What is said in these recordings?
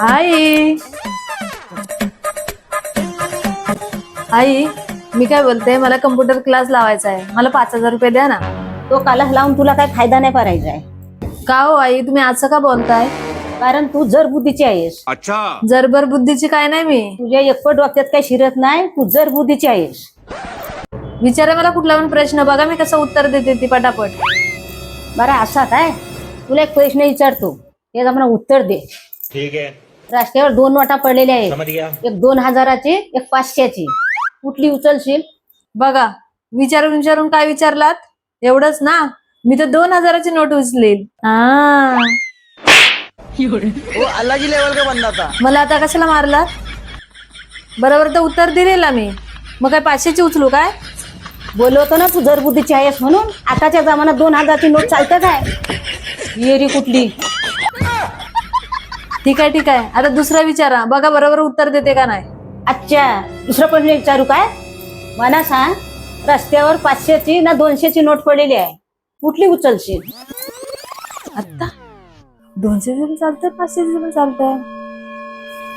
आई आई मी काय बोलते, मला कम्प्युटर क्लास लावायचा आहे. मला 5,000 रुपये द्या ना. तो कालास लावून तुला काही फायदा नाही करायचा आहे. का हो आई, तुम्ही असं का बोलताय? कारण तू जर बुद्धीची आहेस. अच्छा. जरबर बुद्धीची काय नाही मी. तुझ्या एकपट डोक्यात काही शिरत नाही. तू जर बुद्धीची आहेस. विचारा मला कुठला पण प्रश्न, बघा मी कसं उत्तर देते ती पटापट. बरं असा काय, तुला एक प्रश्न विचारतो, त्याचं मला उत्तर दे. ठीक है, रस्त्यावर 2 नोटा पडलेल्या आहेत. समझ गया. एक 2,000ची, एक 500ची. कुठली उचलशील? बघा विचारून विचारून काय विचारलात? एवढंच ना, मी तर 2,000ची नोट उचलेल. वो अलग ही लेवल का बंदा था। मला आता कशाला मारला? बरोबर तर उत्तर दिलेला मी, मग काय 500ची उचलू काय? बोलवतो ना तू जर बुद्धीची आहेस म्हणून. आताच्या जमान्यात 2,000ची नोट चालते काय? येरी कुठली? ठीक आहे आता दुसरा विचारा, बघा बरोबर उत्तर देते का नाही. अच्छा, दुसरं प्रश्न विचारू काय? मला सांग, रस्त्यावर 500ची ना 200ची नोट पडलेली आहे, कुठली उचलशील? आता 200ची पण चालतंय, 500ची पण चालतंय.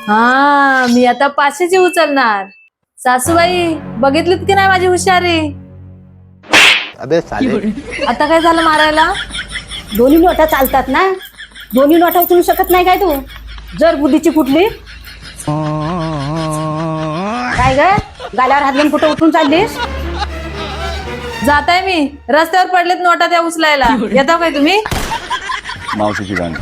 हा, मी आता 500ची उचलणार. सासूबाई बघितलीत की नाही माझी हुशारी? अबे साले। आता काय झालं मारायला? दोन्ही नोटा चालतात ना, दोन्ही नोटा उचलू शकत नाही काय तू? जर बुद्धीची कुठली? काय ग, गाल्यावर हात घेऊन कुठं उठून चाललीस? जाताय मी, रस्त्यावर पडलेत नोटा त्या उचलायला. येता काय तुम्ही? मावशीची गाणी